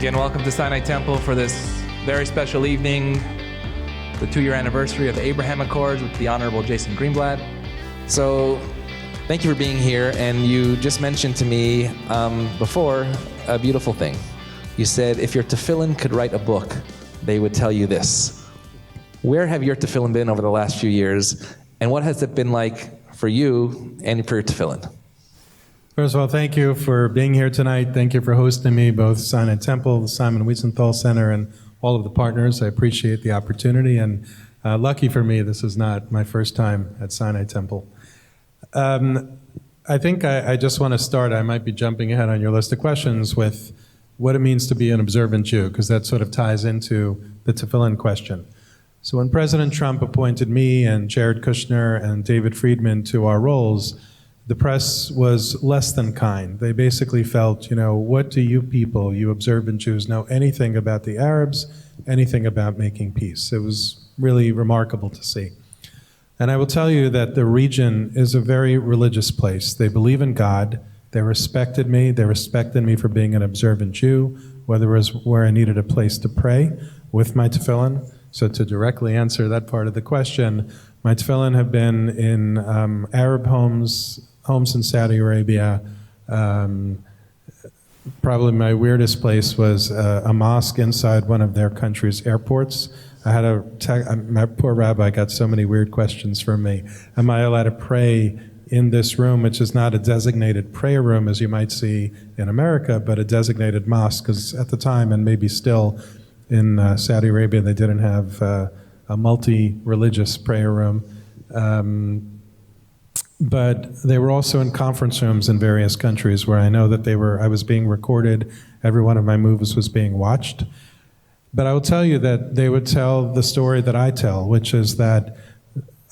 Again, welcome to Sinai Temple for this very special evening, the 2-year anniversary of the Abraham Accords with the Honorable Jason Greenblatt. So, thank you for being here, and you just mentioned to me before a beautiful thing. You said if your tefillin could write a book, they would tell you this. Where have your tefillin been over the last few years, and what has it been like for you and for your tefillin? First of all, thank you for being here tonight. Thank you for hosting me, both Sinai Temple, the Simon Wiesenthal Center, and all of the partners. I appreciate the opportunity, and lucky for me, this is not my first time at Sinai Temple. I think I just want to start, I might be jumping ahead on your list of questions, with what it means to be an observant Jew, because that sort of ties into the tefillin question. So when President Trump appointed me and Jared Kushner and David Friedman to our roles, the press was less than kind. They basically felt, what do you people, you observant Jews, know anything about the Arabs, anything about making peace? It was really remarkable to see. And I will tell you that the region is a very religious place. They believe in God. They respected me. They respected me for being an observant Jew, whether it was where I needed a place to pray with my tefillin. So to directly answer that part of the question, my tefillin have been in Arab homes in Saudi Arabia. Probably my weirdest place was a mosque inside one of their country's airports. My poor rabbi got so many weird questions from me. Am I allowed to pray in this room, which is not a designated prayer room as you might see in America, but a designated mosque? Because at the time, and maybe still in Saudi Arabia, they didn't have a multi-religious prayer room. But they were also in conference rooms in various countries where I know that I was being recorded. Every one of my moves was being watched. But I will tell you that they would tell the story that I tell, which is that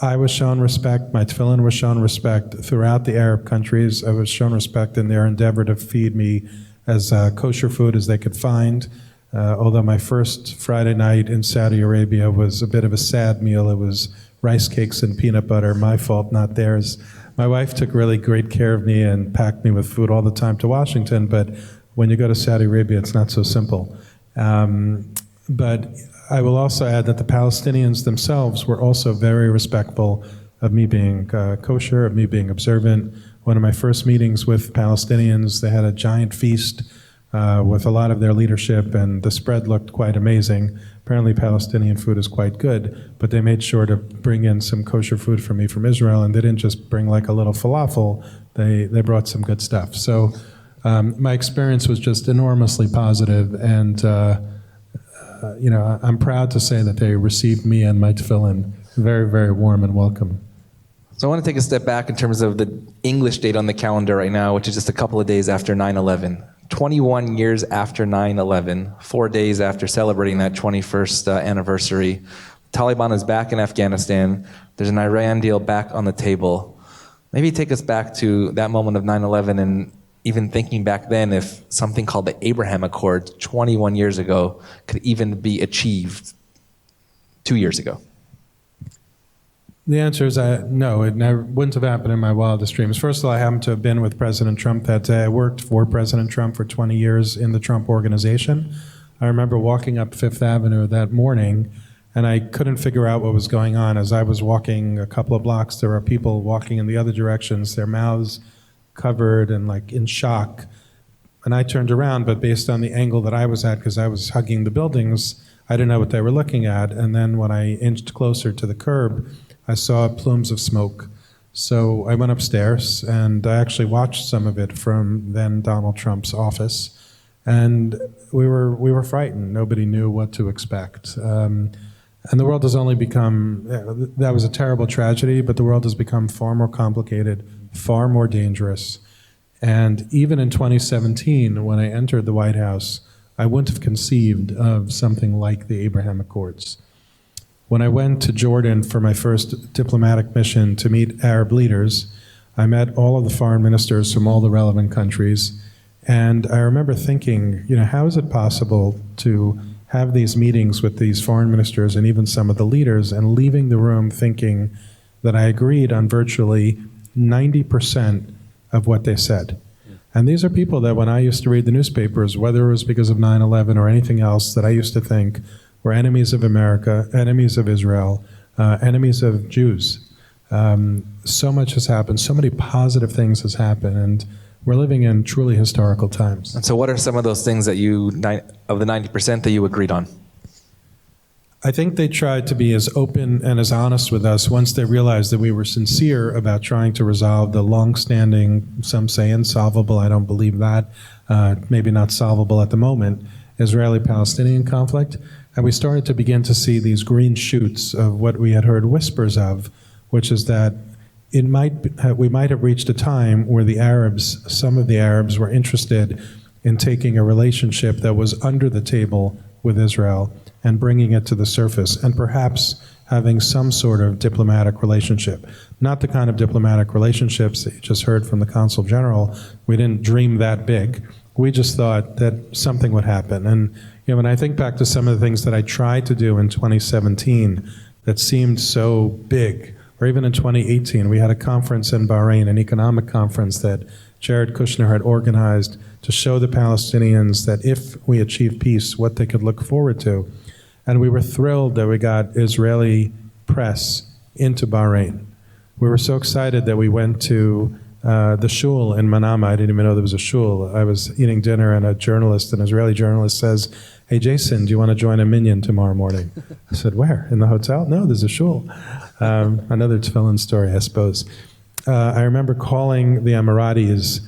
I was shown respect, my tefillin was shown respect throughout the Arab countries. I was shown respect in their endeavor to feed me as kosher food as they could find. Although my first Friday night in Saudi Arabia was a bit of a sad meal. It was rice cakes and peanut butter, my fault, not theirs. My wife took really great care of me and packed me with food all the time to Washington, but when you go to Saudi Arabia, it's not so simple. But I will also add that the Palestinians themselves were also very respectful of me being kosher, of me being observant. One of my first meetings with Palestinians, they had a giant feast with a lot of their leadership, and the spread looked quite amazing. Apparently Palestinian food is quite good, but they made sure to bring in some kosher food for me from Israel, and they didn't just bring like a little falafel, they brought some good stuff. So my experience was just enormously positive, and I'm proud to say that they received me and my tefillin very, very warm and welcome. So I want to take a step back in terms of the English date on the calendar right now, which is just a couple of days after 9/11. 21 years after 9/11, 4 days after celebrating that 21st anniversary, Taliban is back in Afghanistan. There's an Iran deal back on the table. Maybe take us back to that moment of 9/11, and even thinking back then if something called the Abraham Accords 21 years ago could even be achieved 2 years ago. The answer is no, it never wouldn't have happened in my wildest dreams. First of all, I happened to have been with President Trump that day. I worked for President Trump for 20 years in the Trump organization. I remember walking up Fifth Avenue that morning, and I couldn't figure out what was going on. As I was walking a couple of blocks, there were people walking in the other directions, their mouths covered and like in shock. And I turned around, but based on the angle that I was at, because I was hugging the buildings, I didn't know what they were looking at. And then when I inched closer to the curb, I saw plumes of smoke. So I went upstairs, and I actually watched some of it from then Donald Trump's office. And we were frightened. Nobody knew what to expect. And the world has only become, that was a terrible tragedy, but the world has become far more complicated, far more dangerous. And even in 2017, when I entered the White House, I wouldn't have conceived of something like the Abraham Accords. When I went to Jordan for my first diplomatic mission to meet Arab leaders, I met all of the foreign ministers from all the relevant countries. And I remember thinking, how is it possible to have these meetings with these foreign ministers and even some of the leaders and leaving the room thinking that I agreed on virtually 90% of what they said. And these are people that when I used to read the newspapers, whether it was because of 9/11 or anything else, that I used to think were enemies of America, enemies of Israel, enemies of Jews. So much has happened, so many positive things has happened, and we're living in truly historical times. And so what are some of those things that of the 90% that you agreed on? I think they tried to be as open and as honest with us once they realized that we were sincere about trying to resolve the long-standing, some say insolvable, I don't believe that, maybe not solvable at the moment, Israeli-Palestinian conflict. And we started to begin to see these green shoots of what we had heard whispers of, which is that we might have reached a time where the Arabs, some of the Arabs, were interested in taking a relationship that was under the table with Israel and bringing it to the surface, and perhaps having some sort of diplomatic relationship. Not the kind of diplomatic relationships that you just heard from the Consul General. We didn't dream that big. We just thought that something would happen. And when I think back to some of the things that I tried to do in 2017 that seemed so big, or even in 2018, we had a conference in Bahrain, an economic conference that Jared Kushner had organized to show the Palestinians that if we achieve peace, what they could look forward to. And we were thrilled that we got Israeli press into Bahrain. We were so excited that we went to the shul in Manama. I didn't even know there was a shul. I was eating dinner and an Israeli journalist says, "Hey Jason, do you want to join a minyan tomorrow morning?" I said, "Where? In the hotel?" "No, there's a shul." Another tefillin story, I suppose. I remember calling the Emiratis.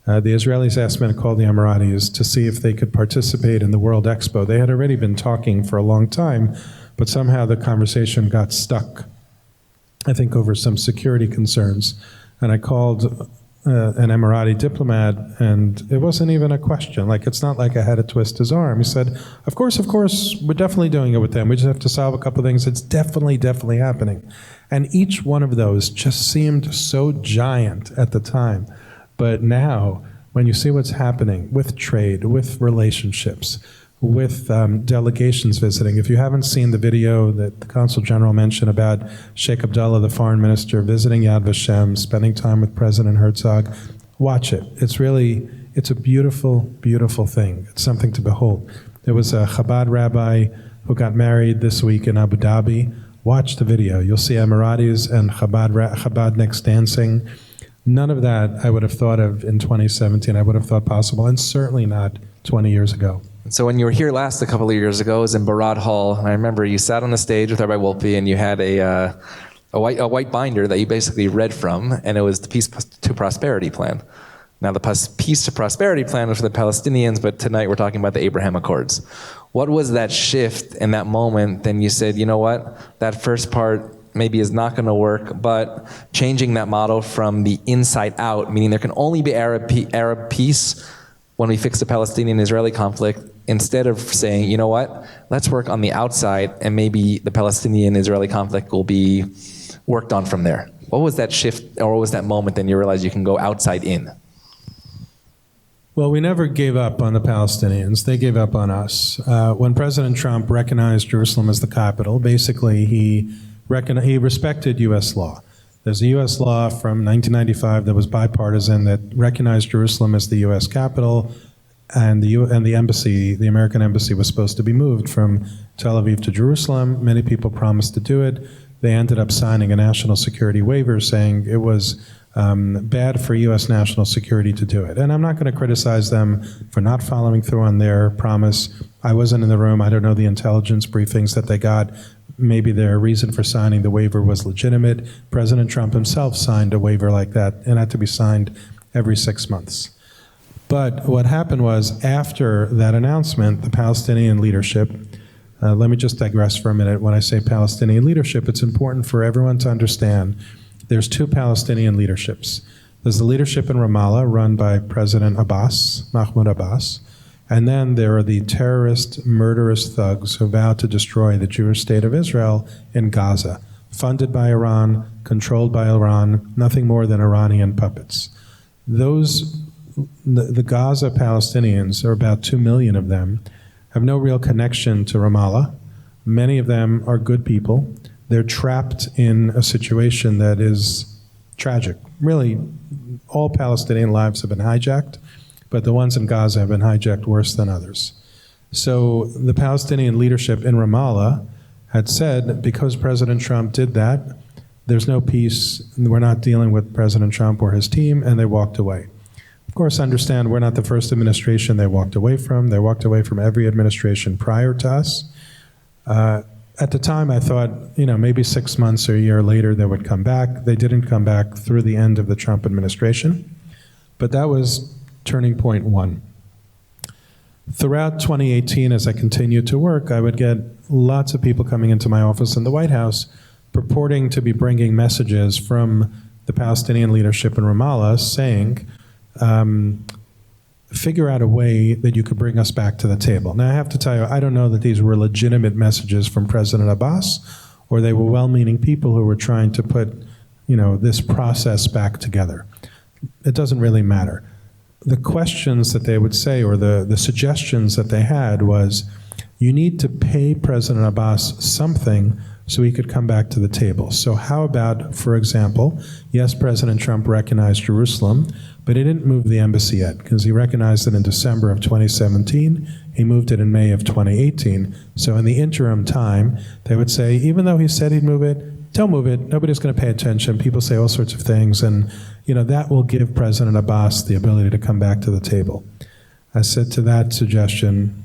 The Israelis asked me to call the Emiratis to see if they could participate in the World Expo. They had already been talking for a long time, but somehow the conversation got stuck, I think over some security concerns. And I called an Emirati diplomat, and it wasn't even a question. It's not like I had to twist his arm. He said, of course, we're definitely doing it with them. We just have to solve a couple of things. It's definitely happening. And each one of those just seemed so giant at the time. But now, when you see what's happening with trade, with relationships, with delegations visiting, if you haven't seen the video that the Consul General mentioned about Sheikh Abdullah, the foreign minister, visiting Yad Vashem, spending time with President Herzog, watch it. It's a beautiful, beautiful thing. It's something to behold. There was a Chabad rabbi who got married this week in Abu Dhabi. Watch the video. You'll see Emiratis and Chabadniks dancing. None of that I would have thought of in 2017. I would have thought possible, and certainly not 20 years ago. So when you were here last a couple of years ago, it was in Barad Hall, and I remember you sat on the stage with Rabbi Wolpe, and you had a white binder that you basically read from, and it was the Peace to Prosperity Plan. Now, the Peace to Prosperity Plan was for the Palestinians, but tonight we're talking about the Abraham Accords. What was that shift in that moment? Then you said, you know what, that first part maybe is not going to work, but changing that model from the inside out, meaning there can only be Arab peace when we fix the Palestinian-Israeli conflict, instead of saying, you know what, let's work on the outside and maybe the Palestinian-Israeli conflict will be worked on from there. What was that shift, or what was that moment then you realized you can go outside in? Well, we never gave up on the Palestinians. They gave up on us. When President Trump recognized Jerusalem as the capital, basically he respected U.S. law. There's a U.S. law from 1995 that was bipartisan that recognized Jerusalem as the U.S. capital, and the embassy, the American embassy, was supposed to be moved from Tel Aviv to Jerusalem. Many people promised to do it. They ended up signing a national security waiver saying it was bad for U.S. national security to do it. And I'm not going to criticize them for not following through on their promise. I wasn't in the room. I don't know the intelligence briefings that they got. Maybe their reason for signing the waiver was legitimate. President Trump himself signed a waiver like that, and had to be signed every 6 months. But what happened was, after that announcement, the Palestinian leadership, let me just digress for a minute. When I say Palestinian leadership, it's important for everyone to understand there's two Palestinian leaderships. There's the leadership in Ramallah, run by President Abbas, Mahmoud Abbas, and then there are the terrorist, murderous thugs who vowed to destroy the Jewish state of Israel in Gaza, funded by Iran, controlled by Iran, nothing more than Iranian puppets. The Gaza Palestinians, there are about 2 million of them, have no real connection to Ramallah. Many of them are good people. They're trapped in a situation that is tragic. Really, all Palestinian lives have been hijacked, but the ones in Gaza have been hijacked worse than others. So the Palestinian leadership in Ramallah had said, because President Trump did that, there's no peace, we're not dealing with President Trump or his team, and they walked away. Of course, understand we're not the first administration they walked away from. They walked away from every administration prior to us. At the time, I thought, maybe 6 months or a year later they would come back. They didn't come back through the end of the Trump administration, but that was turning point one. Throughout 2018, as I continued to work, I would get lots of people coming into my office in the White House purporting to be bringing messages from the Palestinian leadership in Ramallah saying, figure out a way that you could bring us back to the table. Now, I have to tell you, I don't know that these were legitimate messages from President Abbas, or they were well-meaning people who were trying to put, this process back together. It doesn't really matter. The questions that they would say, or the suggestions that they had was, you need to pay President Abbas something so he could come back to the table. So how about, for example, yes, President Trump recognized Jerusalem, but he didn't move the embassy yet, because he recognized it in December of 2017. He moved it in May of 2018. So in the interim time, they would say, even though he said he'd move it, don't move it. Nobody's going to pay attention. People say all sorts of things, and that will give President Abbas the ability to come back to the table. I said to that suggestion,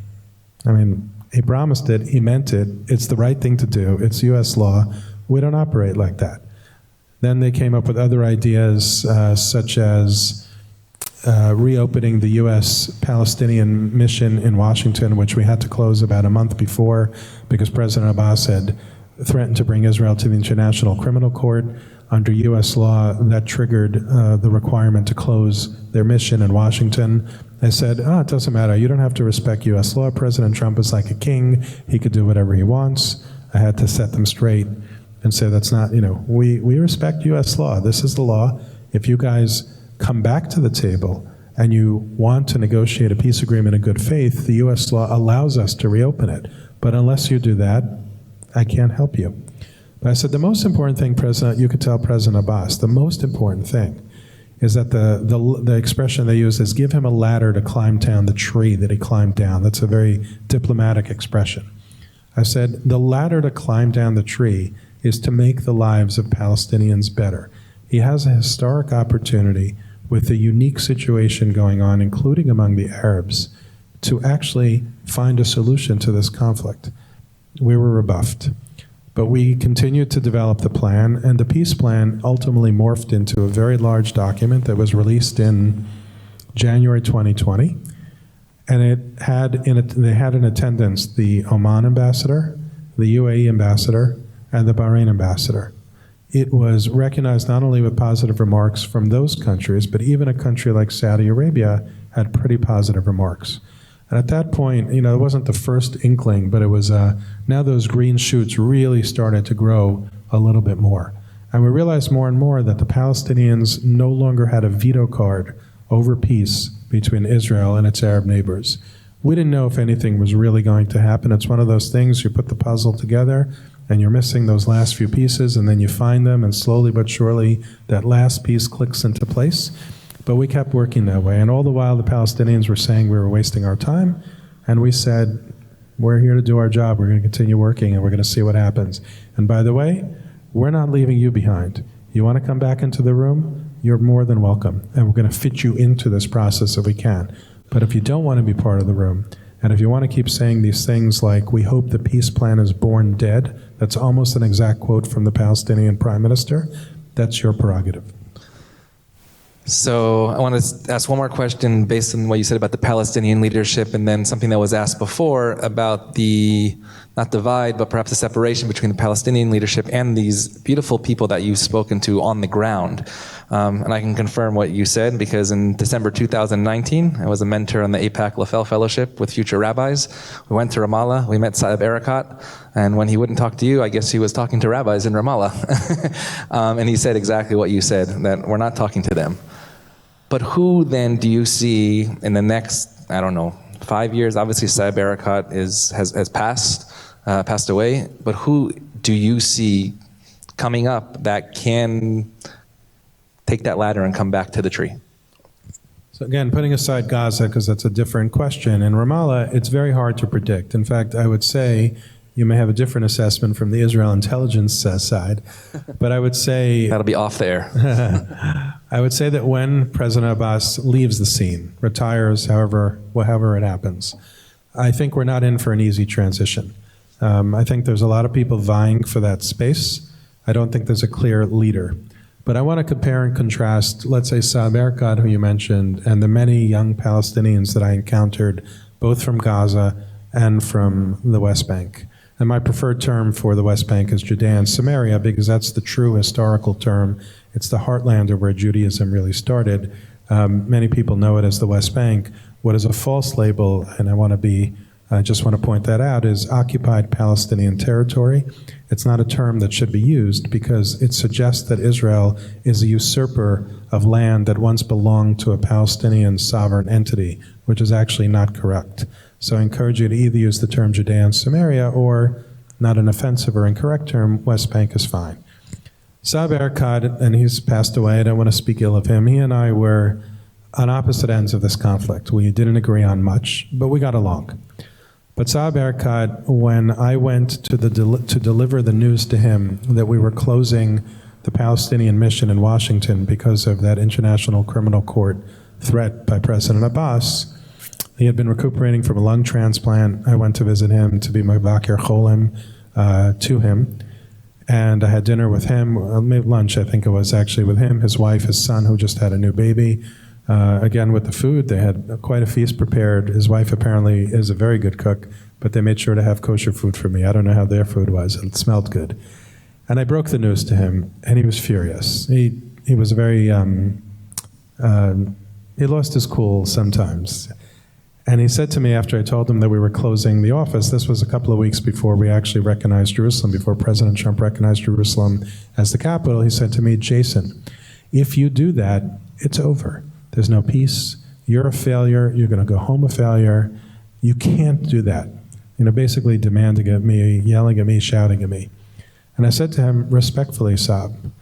he promised it, he meant it, it's the right thing to do, it's U.S. law, we don't operate like that. Then they came up with other ideas, such as reopening the U.S. Palestinian mission in Washington, which we had to close about a month before because President Abbas had threatened to bring Israel to the International Criminal Court. Under U.S. law, that triggered the requirement to close their mission in Washington. I said, it doesn't matter. You don't have to respect U.S. law. President Trump is like a king. He could do whatever he wants. I had to set them straight and say that's not, we respect U.S. law. This is the law. If you guys come back to the table and you want to negotiate a peace agreement in good faith, the U.S. law allows us to reopen it. But unless you do that, I can't help you. But I said the most important thing, you could tell President Abbas, the most important thing is that the expression they use is give him a ladder to climb down the tree that he climbed down. That's a very diplomatic expression. I said the ladder to climb down the tree is to make the lives of Palestinians better. He has a historic opportunity with the unique situation going on, including among the Arabs, to actually find a solution to this conflict. We were rebuffed. But we continued to develop the plan, and the peace plan ultimately morphed into a very large document that was released in January 2020. And they had in attendance the Oman ambassador, the UAE ambassador, and the Bahrain ambassador. It was recognized not only with positive remarks from those countries, but even a country like Saudi Arabia had pretty positive remarks. And at that point, it wasn't the first inkling, but it was now those green shoots really started to grow a little bit more. And we realized more and more that the Palestinians no longer had a veto card over peace between Israel and its Arab neighbors. We didn't know if anything was really going to happen. It's one of those things, you put the puzzle together, and you're missing those last few pieces, and then you find them, and slowly but surely, that last piece clicks into place. But we kept working that way, and all the while the Palestinians were saying we were wasting our time, and we said, we're here to do our job, we're going to continue working, and we're going to see what happens. And by the way, we're not leaving you behind. You want to come back into the room? You're more than welcome, and we're going to fit you into this process if we can. But if you don't want to be part of the room, and if you want to keep saying these things like, we hope the peace plan is born dead, that's almost an exact quote from the Palestinian Prime Minister, that's your prerogative. So I want to ask one more question based on what you said about the Palestinian leadership, and then something that was asked before about the, not divide, but perhaps the separation between the Palestinian leadership and these beautiful people that you've spoken to on the ground. And I can confirm what you said, because in December 2019, I was a mentor on the AIPAC LaFell Fellowship with future rabbis. We went to Ramallah, we met Saeb Erekat, and when he wouldn't talk to you, I guess he was talking to rabbis in Ramallah. And he said exactly what you said, that we're not talking to them. But who then do you see in the next, 5 years? Obviously Saeb Erekat has passed away, but who do you see coming up that can take that ladder and come back to the tree. So again, putting aside Gaza, because that's a different question, in Ramallah, it's very hard to predict. In fact, I would say you may have a different assessment from the Israel intelligence side, but I would say... That'll be off the air. I would say that when President Abbas leaves the scene, retires, however it happens, I think we're not in for an easy transition. I think there's a lot of people vying for that space. I don't think there's a clear leader. But I want to compare and contrast, let's say, Saeb Erekat, who you mentioned, and the many young Palestinians that I encountered, both from Gaza and from the West Bank. And my preferred term for the West Bank is Judea and Samaria, because that's the true historical term. It's the heartland of where Judaism really started. Many people know it as the West Bank. What is a false label, and I just want to point that out, is occupied Palestinian territory. It's not a term that should be used because it suggests that Israel is a usurper of land that once belonged to a Palestinian sovereign entity, which is actually not correct. So I encourage you to either use the term Judea and Samaria or, not an offensive or incorrect term, West Bank is fine. Saeb Erekat, and he's passed away, I don't want to speak ill of him, he and I were on opposite ends of this conflict. We didn't agree on much, but we got along. But Saeb Erekat, when I went to deliver the news to him that we were closing the Palestinian mission in Washington because of that International Criminal Court threat by President Abbas, he had been recuperating from a lung transplant. I went to visit him to be Mavakir Cholim to him. And I had dinner with him, maybe lunch I think it was actually, with him, his wife, his son who just had a new baby. Again, with the food, they had quite a feast prepared. His wife apparently is a very good cook, but they made sure to have kosher food for me. I don't know how their food was. It smelled good. And I broke the news to him, and he was furious. He was very, he lost his cool sometimes. And he said to me after I told him that we were closing the office, this was a couple of weeks before we actually recognized Jerusalem, before President Trump recognized Jerusalem as the capital, he said to me, Jason, if you do that, it's over. There's no peace. You're a failure. You're going to go home a failure. You can't do that. Basically demanding at me, yelling at me, shouting at me. And I said to him, respectfully, Saeb,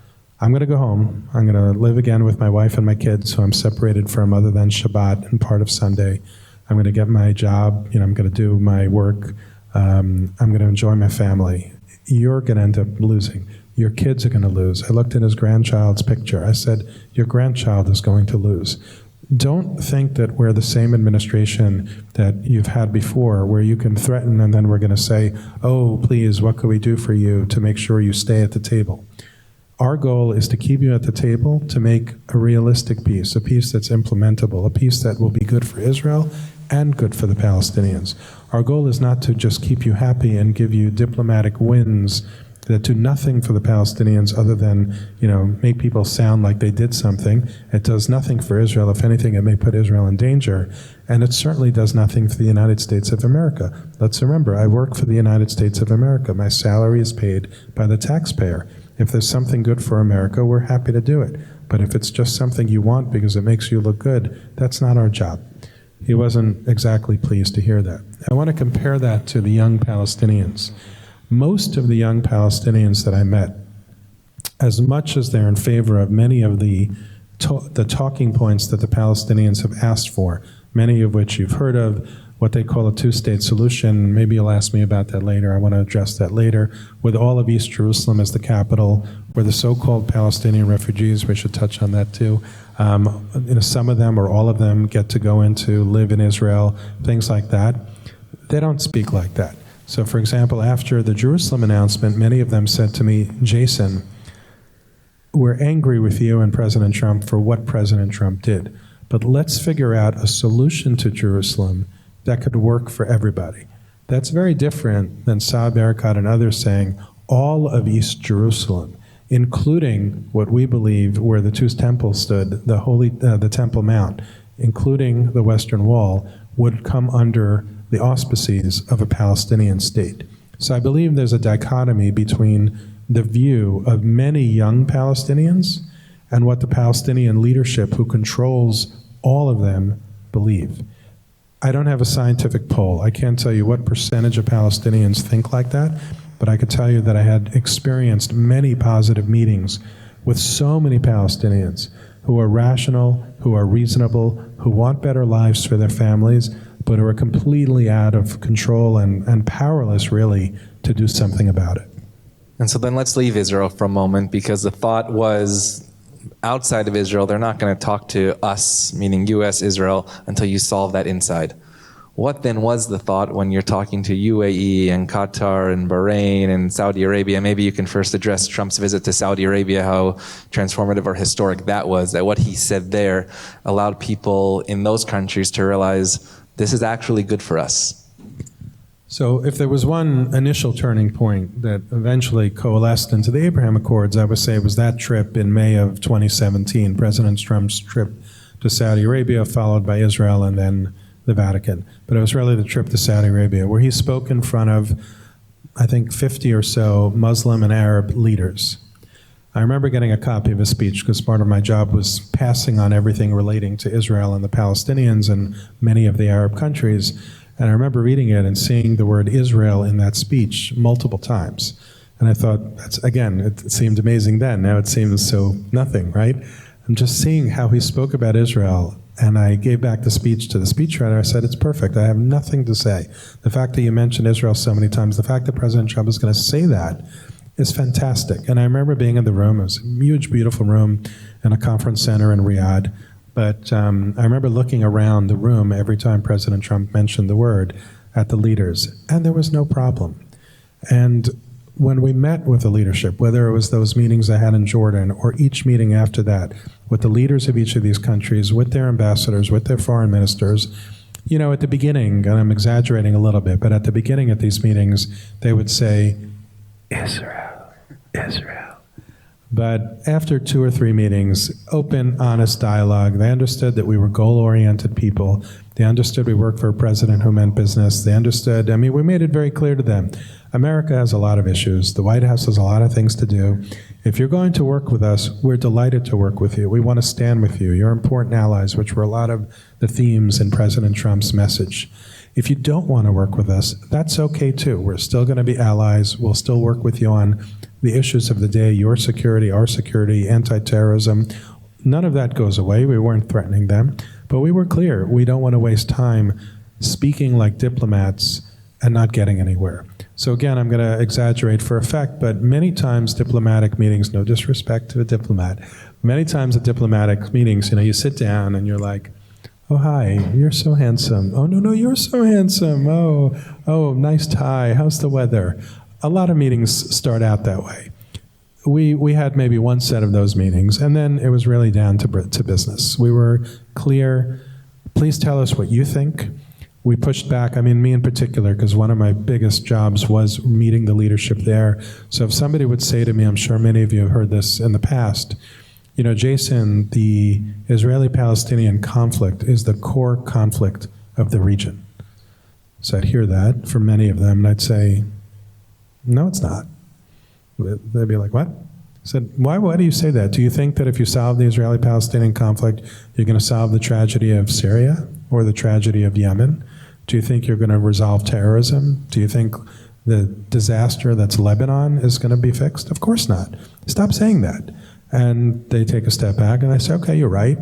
I'm going to go home. I'm going to live again with my wife and my kids, who I'm separated from other than Shabbat and part of Sunday. I'm going to get my job. I'm going to do my work. I'm going to enjoy my family. You're going to end up losing. Your kids are going to lose. I looked at his grandchild's picture. I said, your grandchild is going to lose. Don't think that we're the same administration that you've had before, where you can threaten and then we're going to say, oh, please, what can we do for you to make sure you stay at the table? Our goal is to keep you at the table to make a realistic peace, a peace that's implementable, a peace that will be good for Israel and good for the Palestinians. Our goal is not to just keep you happy and give you diplomatic wins that do nothing for the Palestinians other than, make people sound like they did something. It does nothing for Israel. If anything, it may put Israel in danger. And it certainly does nothing for the United States of America. Let's remember, I work for the United States of America. My salary is paid by the taxpayer. If there's something good for America, we're happy to do it. But if it's just something you want because it makes you look good, that's not our job. He wasn't exactly pleased to hear that. I want to compare that to the young Palestinians. Most of the young Palestinians that I met, as much as they're in favor of many of the talking points that the Palestinians have asked for, many of which you've heard of, what they call a two-state solution. Maybe you'll ask me about that later. I want to address that later. With all of East Jerusalem as the capital, where the so-called Palestinian refugees, we should touch on that too, some of them or all of them get to go into, live in Israel, things like that. They don't speak like that. So for example, after the Jerusalem announcement, many of them said to me, Jason, we're angry with you and President Trump for what President Trump did, but let's figure out a solution to Jerusalem that could work for everybody. That's very different than Saeb Erekat and others saying all of East Jerusalem, including what we believe where the two temples stood, the Temple Mount, including the Western Wall, would come under the auspices of a Palestinian state. So I believe there's a dichotomy between the view of many young Palestinians and what the Palestinian leadership, who controls all of them, believe. I don't have a scientific poll. I can't tell you what percentage of Palestinians think like that, but I could tell you that I had experienced many positive meetings with so many Palestinians who are rational, who are reasonable, who want better lives for their families, but who are completely out of control and powerless, really, to do something about it. And so then let's leave Israel for a moment, because the thought was, outside of Israel, they're not going to talk to us, meaning U.S., Israel, until you solve that inside. What then was the thought when you're talking to UAE and Qatar and Bahrain and Saudi Arabia? Maybe you can first address Trump's visit to Saudi Arabia, how transformative or historic that was, that what he said there allowed people in those countries to realize this is actually good for us. So if there was one initial turning point that eventually coalesced into the Abraham Accords, I would say it was that trip in May of 2017, President Trump's trip to Saudi Arabia, followed by Israel and then the Vatican. But it was really the trip to Saudi Arabia, where he spoke in front of, I think, 50 or so Muslim and Arab leaders. I remember getting a copy of his speech because part of my job was passing on everything relating to Israel and the Palestinians and many of the Arab countries. And I remember reading it and seeing the word Israel in that speech multiple times. And I thought, that's, again, it seemed amazing then. Now it seems so nothing, right? I'm just seeing how he spoke about Israel. And I gave back the speech to the speechwriter. I said, it's perfect. I have nothing to say. The fact that you mentioned Israel so many times, the fact that President Trump is going to say that is fantastic. And I remember being in the room. It was a huge, beautiful room in a conference center in Riyadh. But I remember looking around the room every time President Trump mentioned the word at the leaders, and there was no problem. And when we met with the leadership, whether it was those meetings I had in Jordan or each meeting after that, with the leaders of each of these countries, with their ambassadors, with their foreign ministers, you know, at the beginning, and I'm exaggerating a little bit, but at the beginning of these meetings, they would say, Israel, Israel. But after 2 or 3 meetings, open, honest dialogue, they understood that we were goal-oriented people. They understood we worked for a president who meant business. They understood, I mean, we made it very clear to them. America has a lot of issues. The White House has a lot of things to do. If you're going to work with us, we're delighted to work with you. We want to stand with you. You're important allies, which were a lot of the themes in President Trump's message. If you don't want to work with us, that's okay too. We're still going to be allies. We'll still work with you on the issues of the day, your security, our security, anti-terrorism. None of that goes away. We weren't threatening them. But we were clear. We don't want to waste time speaking like diplomats and not getting anywhere. So again, I'm going to exaggerate for effect, but many times diplomatic meetings, no disrespect to a diplomat, many times at diplomatic meetings, you know, you sit down and you're like, oh, hi, you're so handsome. Oh, no, you're so handsome. Oh, nice tie. How's the weather? A lot of meetings start out that way. We had maybe one set of those meetings, and then it was really down to business. We were clear. Please tell us what you think. We pushed back, I mean, me in particular, because one of my biggest jobs was meeting the leadership there. So if somebody would say to me, I'm sure many of you have heard this in the past, you know, Jason, the Israeli-Palestinian conflict is the core conflict of the region. So I'd hear that from many of them, and I'd say, no, it's not. They'd be like, what? I said, why do you say that? Do you think that if you solve the Israeli-Palestinian conflict, you're going to solve the tragedy of Syria or the tragedy of Yemen? Do you think you're going to resolve terrorism? Do you think the disaster that's Lebanon is going to be fixed? Of course not. Stop saying that. And they take a step back, and I say, okay, you're right.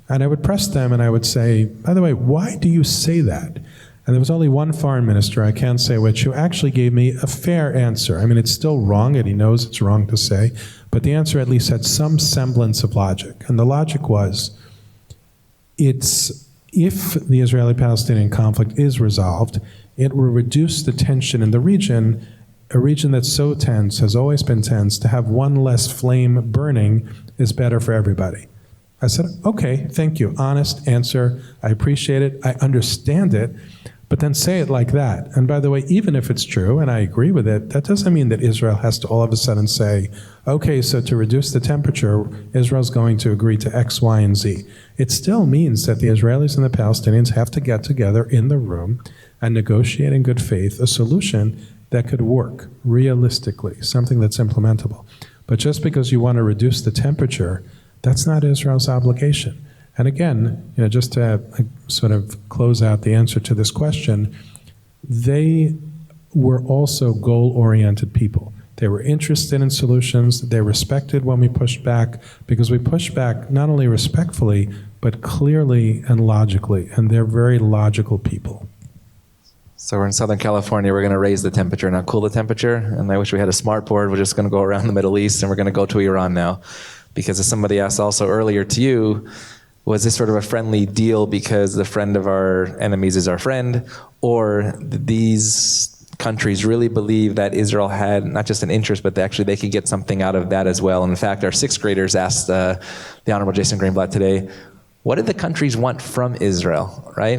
And I would press them, and I would say, by the way, why do you say that? And there was only one foreign minister, I can't say which, who actually gave me a fair answer. I mean, it's still wrong, and he knows it's wrong to say, but the answer at least had some semblance of logic. And the logic was, if the Israeli-Palestinian conflict is resolved, it will reduce the tension in the region, a region that's so tense, has always been tense. To have one less flame burning is better for everybody. I said, okay, thank you. Honest answer. I appreciate it. I understand it. But then say it like that. And by the way, even if it's true, and I agree with it, that doesn't mean that Israel has to all of a sudden say, okay, so to reduce the temperature, Israel's going to agree to X, Y, and Z. It still means that the Israelis and the Palestinians have to get together in the room and negotiate in good faith a solution that could work realistically, something that's implementable. But just because you want to reduce the temperature, that's not Israel's obligation. And again, you know, just to sort of close out the answer to this question, they were also goal-oriented people. They were interested in solutions. They respected when we pushed back, because we pushed back not only respectfully, but clearly and logically, and they're very logical people. So we're in Southern California, we're going to raise the temperature, not cool the temperature. And I wish we had a smart board. We're just going to go around the Middle East, and we're going to go to Iran now. Because as somebody asked also earlier to you, was this sort of a friendly deal because the friend of our enemies is our friend? Or did these countries really believe that Israel had not just an interest, but they could get something out of that as well? And in fact, our sixth graders asked the Honorable Jason Greenblatt today, what did the countries want from Israel, right?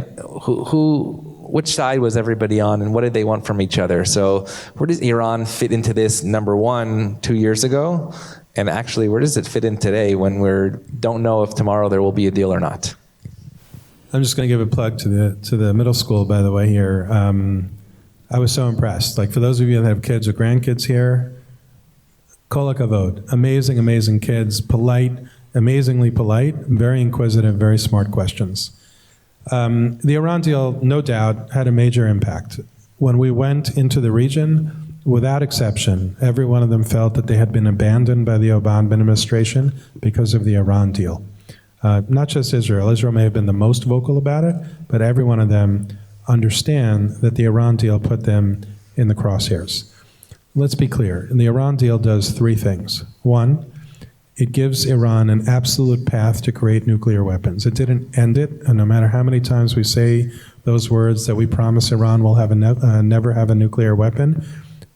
Which side was everybody on, and what did they want from each other? So where does Iran fit into this, number one, 2 years ago? And actually, where does it fit in today when we don't know if tomorrow there will be a deal or not? I'm just going to give a plug to the middle school, by the way, here. I was so impressed. Like, for those of you that have kids or grandkids here, kol hakavod. Amazing, amazing kids, polite, amazingly polite, very inquisitive, very smart questions. The Iran deal, no doubt, had a major impact. When we went into the region, without exception, every one of them felt that they had been abandoned by the Obama administration because of the Iran deal. Not just Israel. Israel may have been the most vocal about it, but every one of them understand that the Iran deal put them in the crosshairs. Let's be clear. The Iran deal does three things. One, it gives Iran an absolute path to create nuclear weapons. It didn't end it, and no matter how many times we say those words that we promise Iran will have never have a nuclear weapon,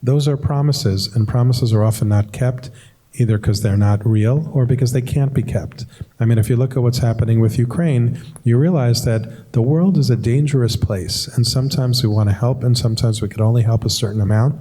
those are promises, and promises are often not kept, either because they're not real or because they can't be kept. I mean, if you look at what's happening with Ukraine, you realize that the world is a dangerous place, and sometimes we want to help, and sometimes we could only help a certain amount.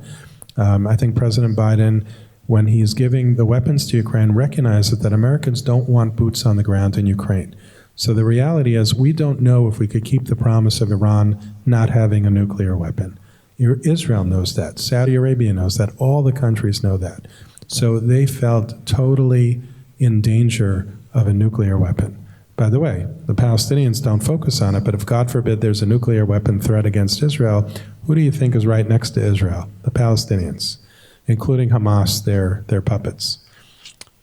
I think President Biden, when he's giving the weapons to Ukraine, recognizes that Americans don't want boots on the ground in Ukraine. So the reality is, we don't know if we could keep the promise of Iran not having a nuclear weapon. Israel knows that. Saudi Arabia knows that. All the countries know that. So they felt totally in danger of a nuclear weapon. By the way, the Palestinians don't focus on it, but if, God forbid, there's a nuclear weapon threat against Israel, who do you think is right next to Israel? The Palestinians, including Hamas, their puppets.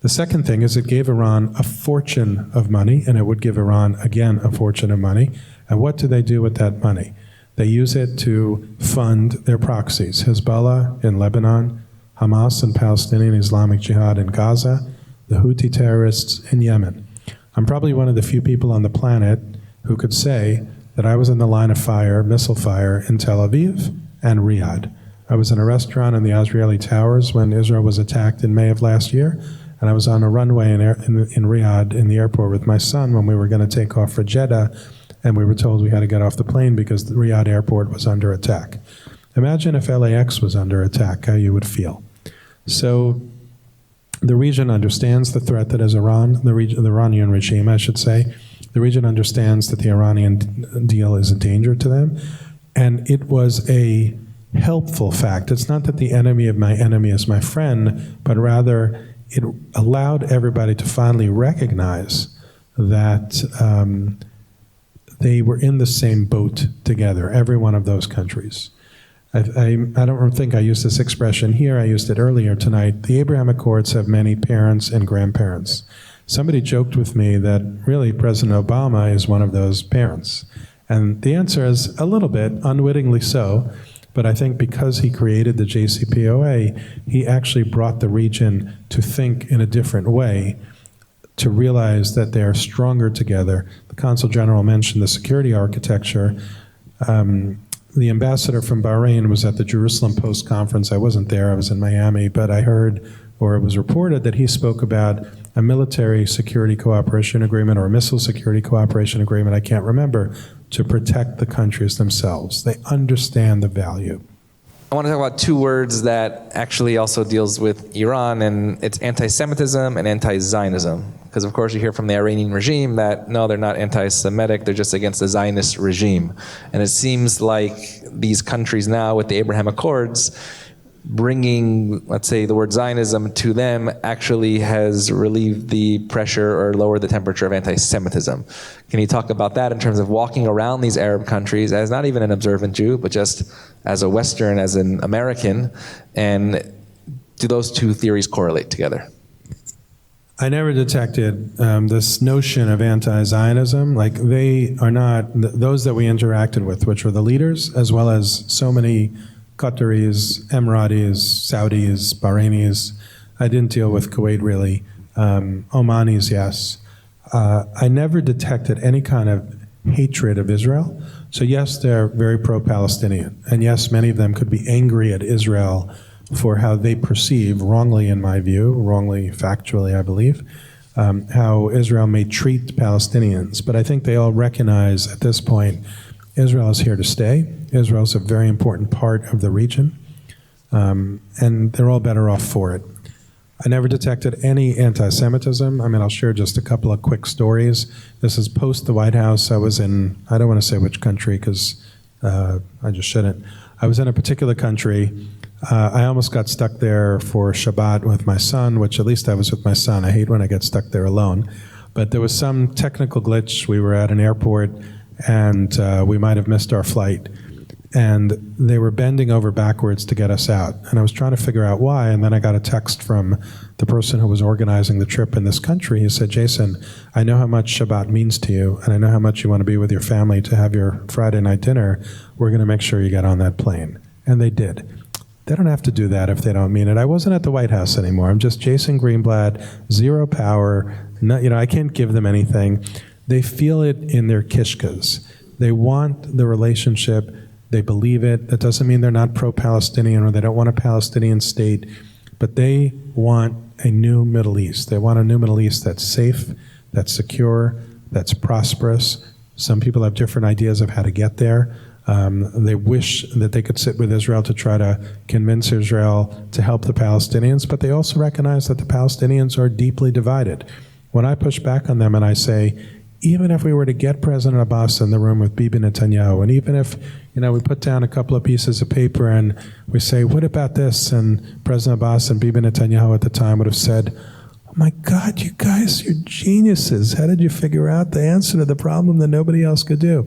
The second thing is, it gave Iran a fortune of money, and it would give Iran, again, a fortune of money. And what do they do with that money? They use it to fund their proxies, Hezbollah in Lebanon, Hamas and Palestinian Islamic Jihad in Gaza, the Houthi terrorists in Yemen. I'm probably one of the few people on the planet who could say that I was in the line of fire, missile fire, in Tel Aviv and Riyadh. I was in a restaurant in the Israeli Towers when Israel was attacked in May of last year, and I was on a runway in Riyadh in the airport with my son when we were going to take off for Jeddah, and we were told we had to get off the plane because the Riyadh airport was under attack. Imagine if LAX was under attack, how you would feel. So the region understands the threat that is Iran, the Iranian regime, I should say. The region understands that the Iranian deal is a danger to them, and it was a helpful fact. It's not that the enemy of my enemy is my friend, but rather it allowed everybody to finally recognize that they were in the same boat together, every one of those countries. I don't think I used this expression here, I used it earlier tonight. The Abraham Accords have many parents and grandparents. Somebody joked with me that really President Obama is one of those parents. And the answer is a little bit, unwittingly so, but I think because he created the JCPOA, he actually brought the region to think in a different way, to realize that they are stronger together. The Consul General mentioned the security architecture. The ambassador from Bahrain was at the Jerusalem Post conference. I wasn't there, I was in Miami, but I heard, or it was reported, that he spoke about a military security cooperation agreement or a missile security cooperation agreement, I can't remember, to protect the countries themselves. They understand the value. I want to talk about two words that actually also deals with Iran, and it's anti-Semitism and anti-Zionism. Because of course you hear from the Iranian regime that no, they're not anti-Semitic, they're just against the Zionist regime. And it seems like these countries now with the Abraham Accords, bringing, let's say, the word Zionism to them actually has relieved the pressure or lowered the temperature of anti-Semitism. Can you talk about that in terms of walking around these Arab countries as not even an observant Jew, but just as a Western, as an American, and do those two theories correlate together? I never detected this notion of anti-Zionism. Like, they are not, those that we interacted with, which were the leaders, as well as so many Qataris, Emiratis, Saudis, Bahrainis. I didn't deal with Kuwait really. Omanis, yes. I never detected any kind of hatred of Israel. So yes, they're very pro-Palestinian. And yes, many of them could be angry at Israel for how they perceive, wrongly in my view, wrongly factually I believe, how Israel may treat Palestinians. But I think they all recognize at this point, Israel is here to stay. Israel is a very important part of the region. And they're all better off for it. I never detected any anti-Semitism. I mean, I'll share just a couple of quick stories. This is post the White House. I was in, I don't want to say which country because I just shouldn't. I was in a particular country. I almost got stuck there for Shabbat with my son, which at least I was with my son. I hate when I get stuck there alone. But there was some technical glitch. We were at an airport and we might have missed our flight. And they were bending over backwards to get us out. And I was trying to figure out why, and then I got a text from the person who was organizing the trip in this country. He said, Jason, I know how much Shabbat means to you, and I know how much you want to be with your family to have your Friday night dinner. We're going to make sure you get on that plane. And they did. They don't have to do that if they don't mean it. I wasn't at the White House anymore. I'm just Jason Greenblatt, zero power. I can't give them anything. They feel it in their kishkas. They want the relationship. They believe it. That doesn't mean they're not pro-Palestinian or they don't want a Palestinian state, but they want a new Middle East. They want a new Middle East that's safe, that's secure, that's prosperous. Some people have different ideas of how to get there. They wish that they could sit with Israel to try to convince Israel to help the Palestinians, but they also recognize that the Palestinians are deeply divided. When I push back on them and I say, even if we were to get President Abbas in the room with Bibi Netanyahu, and even if we put down a couple of pieces of paper and we say, what about this? And President Abbas and Bibi Netanyahu at the time would have said, oh my God, you guys, you're geniuses. How did you figure out the answer to the problem that nobody else could do?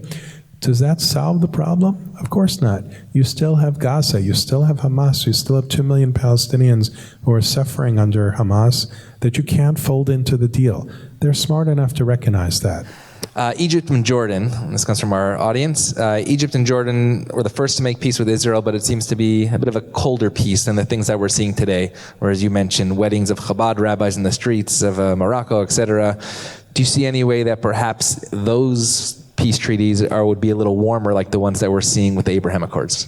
Does that solve the problem? Of course not. You still have Gaza, you still have Hamas, you still have 2 million Palestinians who are suffering under Hamas that you can't fold into the deal. They're smart enough to recognize that. Egypt and Jordan, and this comes from our audience. Egypt and Jordan were the first to make peace with Israel, but it seems to be a bit of a colder peace than the things that we're seeing today. Whereas you mentioned weddings of Chabad rabbis in the streets of Morocco, etc. Do you see any way that perhaps those peace treaties would be a little warmer like the ones that we're seeing with the Abraham Accords?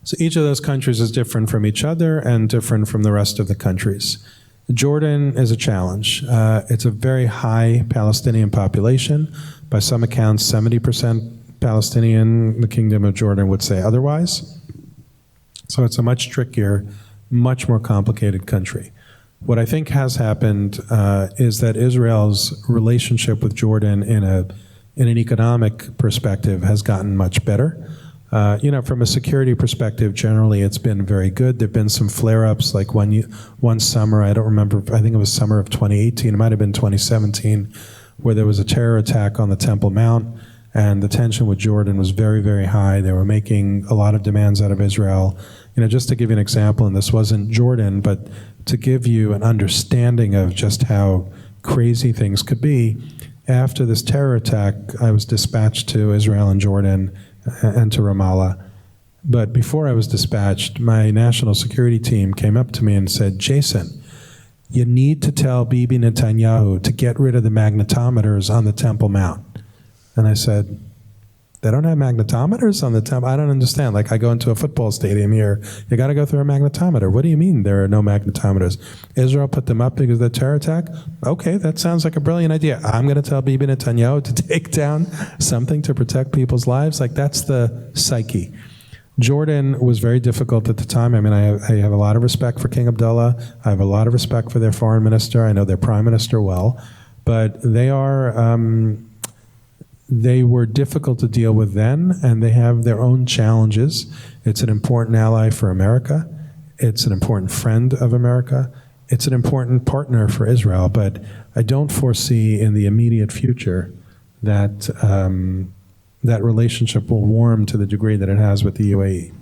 So each of those countries is different from each other and different from the rest of the countries. Jordan is a challenge. It's a very high Palestinian population. By some accounts, 70% Palestinian. The Kingdom of Jordan would say otherwise. So it's a much trickier, much more complicated country. What I think has happened is that Israel's relationship with Jordan in an economic perspective has gotten much better. From a security perspective, generally it's been very good. There've been some flare-ups, like one summer, I don't remember, I think it was summer of 2018, it might have been 2017, where there was a terror attack on the Temple Mount, and the tension with Jordan was very, very high. They were making a lot of demands out of Israel. Just to give you an example, and this wasn't Jordan, but to give you an understanding of just how crazy things could be, after this terror attack, I was dispatched to Israel and Jordan and to Ramallah. But before I was dispatched, my national security team came up to me and said, Jason, you need to tell Bibi Netanyahu to get rid of the magnetometers on the Temple Mount. And I said, they don't have magnetometers on the Temple? I don't understand. Like, I go into a football stadium here, you got to go through a magnetometer. What do you mean there are no magnetometers? Israel put them up because of the terror attack? Okay, that sounds like a brilliant idea. I'm going to tell Bibi Netanyahu to take down something to protect people's lives? Like, that's the psyche. Jordan was very difficult at the time. I mean, I have a lot of respect for King Abdullah. I have a lot of respect for their foreign minister. I know their prime minister well. But they were difficult to deal with then, and they have their own challenges. It's an important ally for America. It's an important friend of America. It's an important partner for Israel, but I don't foresee in the immediate future that that relationship will warm to the degree that it has with the UAE.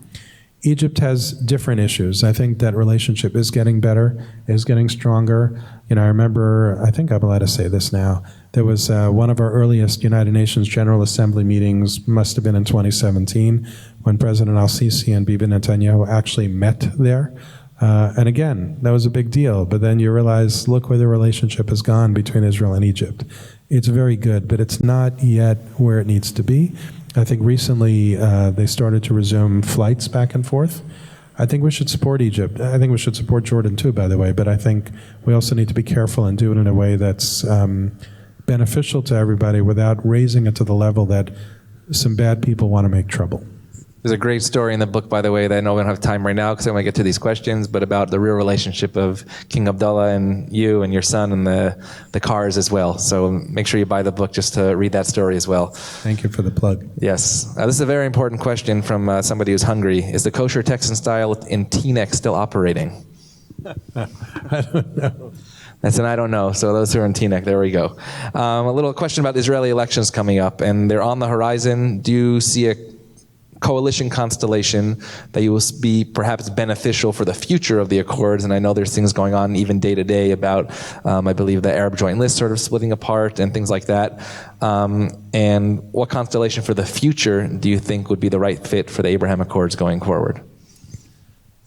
Egypt has different issues. I think that relationship is getting better, is getting stronger. You know, I remember, I think I'm allowed to say this now, there was one of our earliest United Nations General Assembly meetings, must have been in 2017, when President al-Sisi and Bibi Netanyahu actually met there. And again, that was a big deal. But then you realize, look where the relationship has gone between Israel and Egypt. It's very good, but it's not yet where it needs to be. I think recently they started to resume flights back and forth. I think we should support Egypt. I think we should support Jordan too, by the way, but I think we also need to be careful and do it in a way that's beneficial to everybody without raising it to the level that some bad people want to make trouble. There's a great story in the book, by the way, that I know we don't have time right now because I want to get to these questions, but about the real relationship of King Abdullah and you and your son and the cars as well. So make sure you buy the book just to read that story as well. Thank you for the plug. Yes. This is a very important question from somebody who's hungry. Is the kosher Texan style in Teaneck still operating? I don't know. That's an I don't know. So those who are in Teaneck, there we go. A little question about the Israeli elections coming up, and they're on the horizon. Do you see a coalition constellation that you will be perhaps beneficial for the future of the Accords? And I know there's things going on even day to day about, I believe, the Arab Joint List sort of splitting apart and things like that. And what constellation for the future do you think would be the right fit for the Abraham Accords going forward?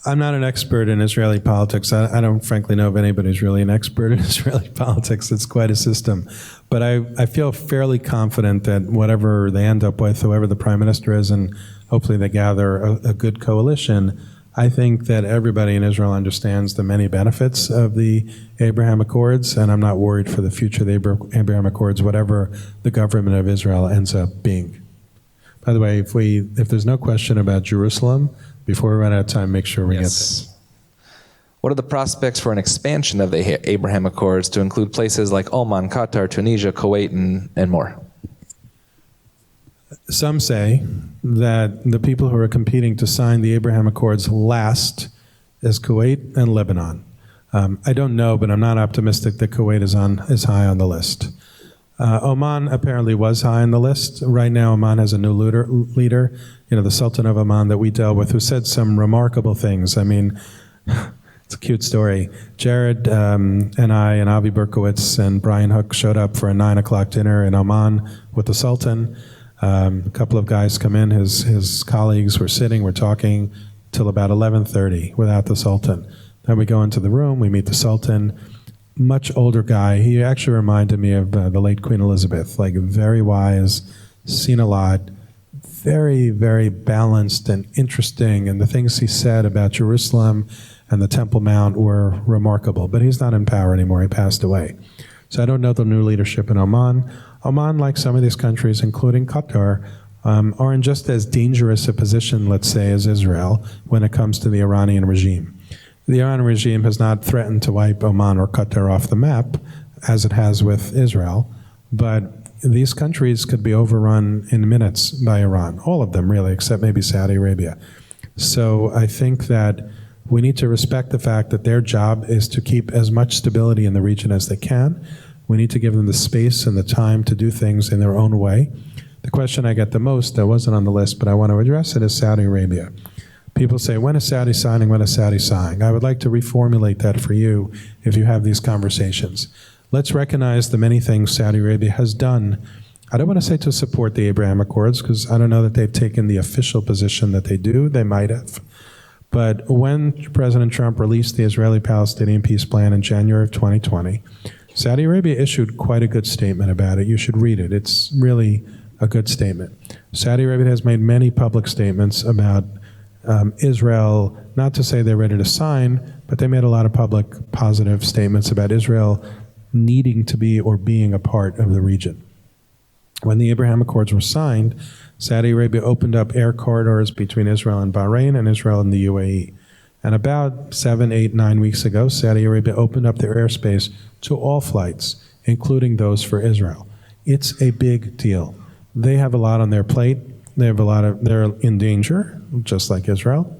I'm not an expert in Israeli politics. I don't frankly know of anybody who's really an expert in Israeli politics. It's quite a system. But I feel fairly confident that whatever they end up with, whoever the prime minister is, and hopefully they gather a good coalition, I think that everybody in Israel understands the many benefits of the Abraham Accords, and I'm not worried for the future of the Abraham Accords, whatever the government of Israel ends up being. By the way, if there's no question about Jerusalem, before we run out of time, make sure we get there. What are the prospects for an expansion of the Abraham Accords to include places like Oman, Qatar, Tunisia, Kuwait, and more? Some say that the people who are competing to sign the Abraham Accords last is Kuwait and Lebanon. I don't know, but I'm not optimistic that Kuwait is high on the list. Oman apparently was high on the list. Right now, Oman has a new leader, the Sultan of Oman that we dealt with, who said some remarkable things. I mean, it's a cute story. Jared and I and Avi Berkowitz and Brian Hook showed up for a 9 o'clock dinner in Oman with the Sultan. A couple of guys come in, his colleagues were sitting, we're talking till about 11:30 without the Sultan. Then we go into the room, we meet the Sultan. Much older guy. He actually reminded me of the late Queen Elizabeth, like very wise, seen a lot, very, very balanced and interesting, and the things he said about Jerusalem and the Temple Mount were remarkable. But he's not in power anymore, he passed away. So I don't know the new leadership in Oman. Oman, like some of these countries, including Qatar, are in just as dangerous a position, let's say, as Israel when it comes to the Iranian regime. The Iranian regime has not threatened to wipe Oman or Qatar off the map, as it has with Israel, but these countries could be overrun in minutes by Iran. All of them, really, except maybe Saudi Arabia. So I think that we need to respect the fact that their job is to keep as much stability in the region as they can. We need to give them the space and the time to do things in their own way. The question I get the most, that wasn't on the list, but I want to address it, is Saudi Arabia. People say, when is Saudi signing, when is Saudi signing? I would like to reformulate that for you if you have these conversations. Let's recognize the many things Saudi Arabia has done. I don't want to say to support the Abraham Accords, because I don't know that they've taken the official position that they do. They might have. But when President Trump released the Israeli-Palestinian peace plan in January of 2020, Saudi Arabia issued quite a good statement about it. You should read it. It's really a good statement. Saudi Arabia has made many public statements about Israel, not to say they're ready to sign, but they made a lot of public positive statements about Israel needing to be or being a part of the region. When the Abraham Accords were signed, Saudi Arabia opened up air corridors between Israel and Bahrain and Israel and the UAE. And about 7, 8, 9 weeks ago, Saudi Arabia opened up their airspace to all flights, including those for Israel. It's a big deal. They have a lot on their plate. They're in danger, just like Israel.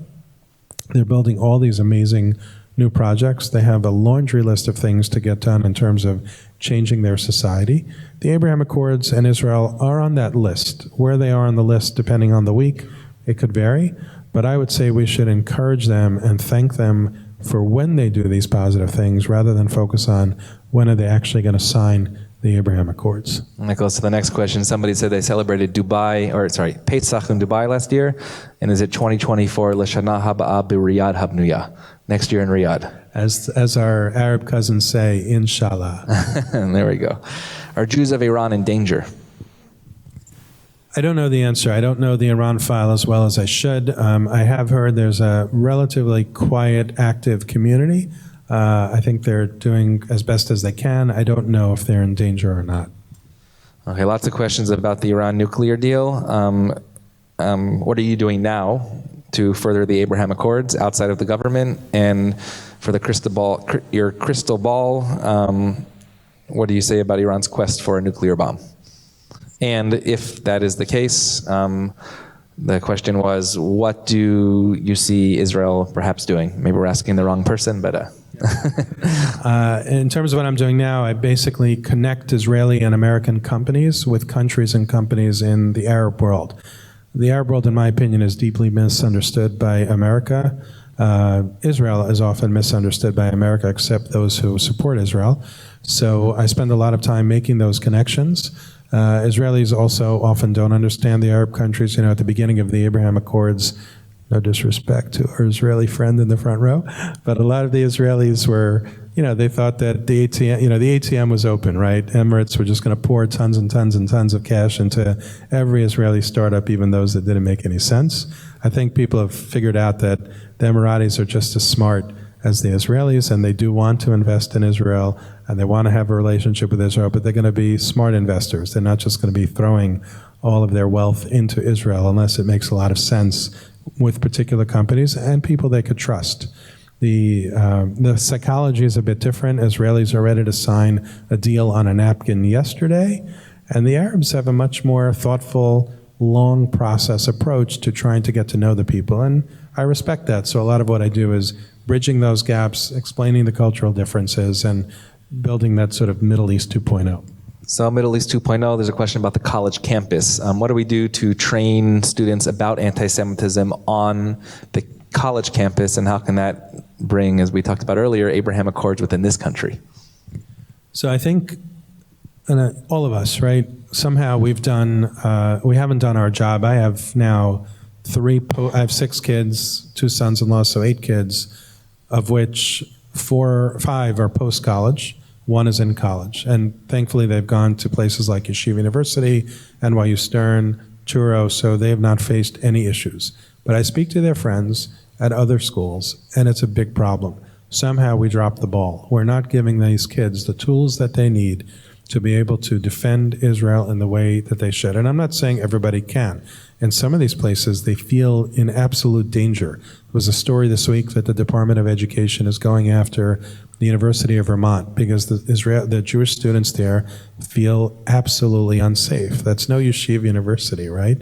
They're building all these amazing new projects. They have a laundry list of things to get done in terms of changing their society. The Abraham Accords and Israel are on that list. Where they are on the list, depending on the week, it could vary. But I would say we should encourage them and thank them for when they do these positive things rather than focus on when are they actually going to sign the Abraham Accords. And that goes to the next question. Somebody said they celebrated Pesach in Dubai last year, and is it 2024 L'Shana Haba'a B'Riyadh Habnuya, next year in Riyadh? As our Arab cousins say, inshallah. And there we go. Are Jews of Iran in danger? I don't know the answer. I don't know the Iran file as well as I should. I have heard there's a relatively quiet, active community. I think they're doing as best as they can. I don't know if they're in danger or not. Okay, lots of questions about the Iran nuclear deal. What are you doing now to further the Abraham Accords outside of the government? And for the your crystal ball, what do you say about Iran's quest for a nuclear bomb? And if that is the case, the question was, what do you see Israel perhaps doing? Maybe we're asking the wrong person, but... In terms of what I'm doing now, I basically connect Israeli and American companies with countries and companies in the Arab world. The Arab world, in my opinion, is deeply misunderstood by America. Israel is often misunderstood by America, except those who support Israel. So I spend a lot of time making those connections. Israelis also often don't understand the Arab countries. You know, at the beginning of the Abraham Accords, no disrespect to our Israeli friend in the front row, but a lot of the Israelis were, you know, they thought that the ATM, you know, the ATM was open, right? Emirates were just going to pour tons and tons and tons of cash into every Israeli startup, even those that didn't make any sense. I think people have figured out that the Emiratis are just as smart as the Israelis, and they do want to invest in Israel, and they want to have a relationship with Israel, but they're going to be smart investors. They're not just going to be throwing all of their wealth into Israel unless it makes a lot of sense with particular companies and people they could trust. The psychology is a bit different. Israelis are ready to sign a deal on a napkin yesterday, and the Arabs have a much more thoughtful, long process approach to trying to get to know the people, and I respect that. So a lot of what I do is bridging those gaps, explaining the cultural differences, and building that sort of Middle East 2.0. So Middle East 2.0, there's a question about the college campus. What do we do to train students about anti-Semitism on the college campus, and how can that bring, as we talked about earlier, Abraham Accords within this country? So I think all of us, right, somehow we haven't done our job. I have now I have 6 kids, 2 sons-in-law, so 8 kids, of which 4 or 5 are post-college. 1 is in college. And thankfully, they've gone to places like Yeshiva University, NYU Stern, Churro, so they have not faced any issues. But I speak to their friends at other schools, and it's a big problem. Somehow we drop the ball. We're not giving these kids the tools that they need to be able to defend Israel in the way that they should. And I'm not saying everybody can. In some of these places, they feel in absolute danger. There was a story this week that the Department of Education is going after the University of Vermont because the Jewish students there feel absolutely unsafe. That's no yeshiva university, right?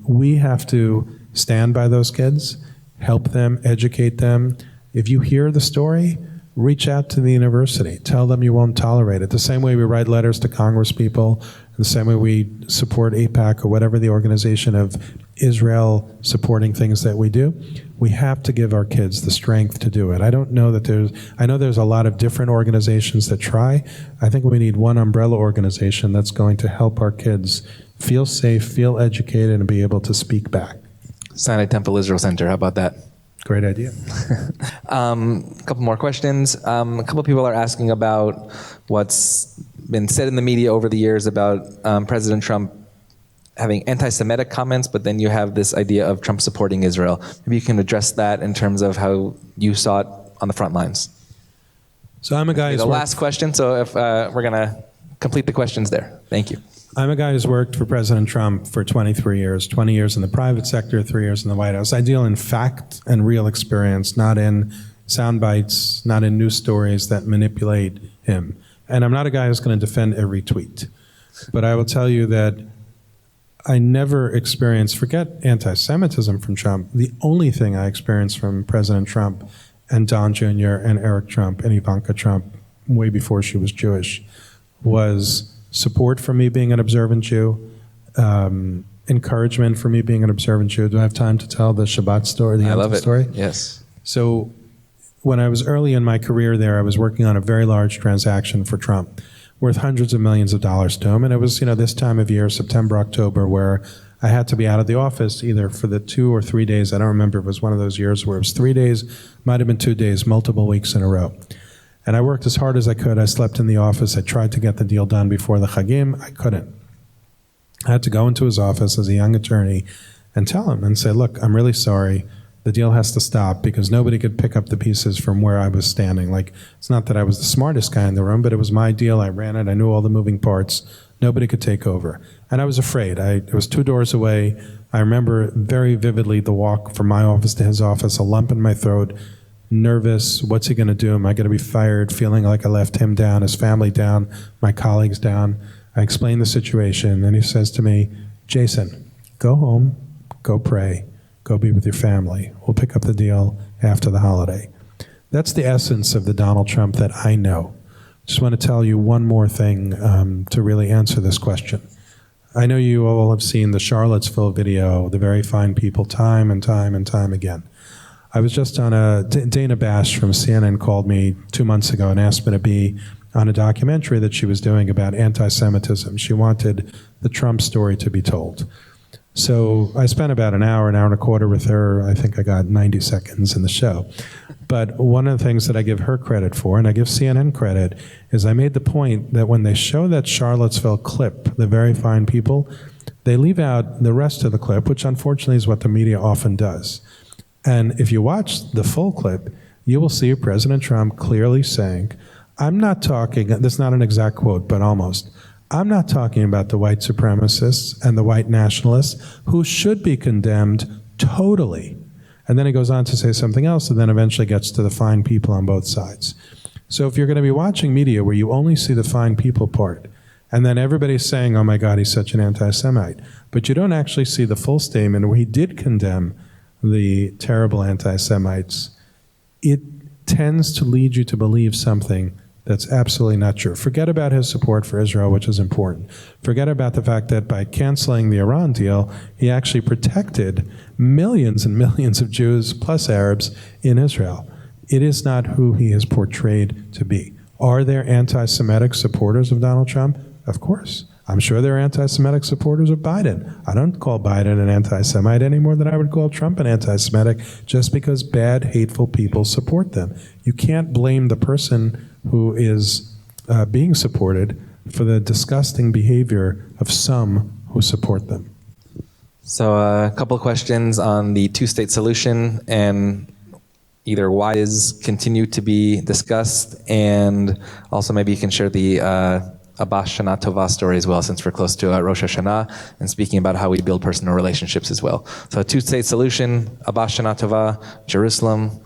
We have to stand by those kids, help them, educate them. If you hear the story, reach out to the university. Tell them you won't tolerate it. The same way we write letters to Congress people, the same way we support AIPAC or whatever the organization of Israel supporting things that we do, we have to give our kids the strength to do it. I know there's a lot of different organizations that try. I think we need one umbrella organization that's going to help our kids feel safe, feel educated, and be able to speak back. Sinai Temple Israel Center, how about that? Great idea. A couple more questions. A couple people are asking about what's been said in the media over the years about President Trump having anti-Semitic comments, but then you have this idea of Trump supporting Israel. Maybe you can address that in terms of how you saw it on the front lines. So I'm a guy who's the last question, so if we're going to complete the questions there. Thank you. I'm a guy who's worked for President Trump for 23 years, 20 years in the private sector, 3 years in the White House. I deal in fact and real experience, not in sound bites, not in news stories that manipulate him. And I'm not a guy who's going to defend every tweet. But I will tell you that I never experienced, forget anti-Semitism from Trump, the only thing I experienced from President Trump and Don Jr. and Eric Trump and Ivanka Trump, way before she was Jewish, was support for me being an observant Jew, encouragement for me being an observant Jew. Do I have time to tell the Shabbat story, the I love Yom Tov it. story? Yes. So when I was early in my career there, I was working on a very large transaction for Trump, worth hundreds of millions of dollars to him. And it was, this time of year, September, October, where I had to be out of the office either for the 2 or 3 days. I don't remember if it was one of those years where it was 3 days, might have been 2 days, multiple weeks in a row. And I worked as hard as I could. I slept in the office. I tried to get the deal done before the Chagim. I couldn't. I had to go into his office as a young attorney and tell him and say, look, I'm really sorry. The deal has to stop because nobody could pick up the pieces from where I was standing. Like, it's not that I was the smartest guy in the room, but it was my deal. I ran it. I knew all the moving parts. Nobody could take over. And I was afraid. It was 2 doors away. I remember very vividly the walk from my office to his office, a lump in my throat, nervous. What's he going to do? Am I going to be fired? Feeling like I left him down, his family down, my colleagues down. I explained the situation, and he says to me, Jason, go home, go pray, go be with your family. We'll pick up the deal after the holiday. That's the essence of the Donald Trump that I know. Just want to tell you one more thing to really answer this question. I know you all have seen the Charlottesville video, the very fine people, time and time and time again. I was just on Dana Bash from CNN called me 2 months ago and asked me to be on a documentary that she was doing about anti-Semitism. She wanted the Trump story to be told. So I spent about an hour and a quarter with her. I think I got 90 seconds in the show. But one of the things that I give her credit for, and I give CNN credit, is I made the point that when they show that Charlottesville clip, the very fine people, they leave out the rest of the clip, which unfortunately is what the media often does. And if you watch the full clip, you will see President Trump clearly saying, I'm not talking, this is not an exact quote, but almost, I'm not talking about the white supremacists and the white nationalists who should be condemned totally. And then he goes on to say something else and then eventually gets to the fine people on both sides. So if you're going to be watching media where you only see the fine people part, and then everybody's saying, oh my God, he's such an anti-Semite, but you don't actually see the full statement where he did condemn the terrible anti-Semites, it tends to lead you to believe something that's absolutely not true. Forget about his support for Israel, which is important. Forget about the fact that by canceling the Iran deal, he actually protected millions and millions of Jews, plus Arabs, in Israel. It is not who he is portrayed to be. Are there anti-Semitic supporters of Donald Trump? Of course. I'm sure there are anti-Semitic supporters of Biden. I don't call Biden an anti-Semite any more than I would call Trump an anti-Semitic just because bad, hateful people support them. You can't blame the person who is being supported for the disgusting behavior of some who support them. So a couple of questions on the two-state solution and either why is continue to be discussed, and also maybe you can share the Abba Shana Tova story as well, since we're close to Rosh Hashanah, and speaking about how we build personal relationships as well. So a two-state solution, Abba Shana Tova, Jerusalem,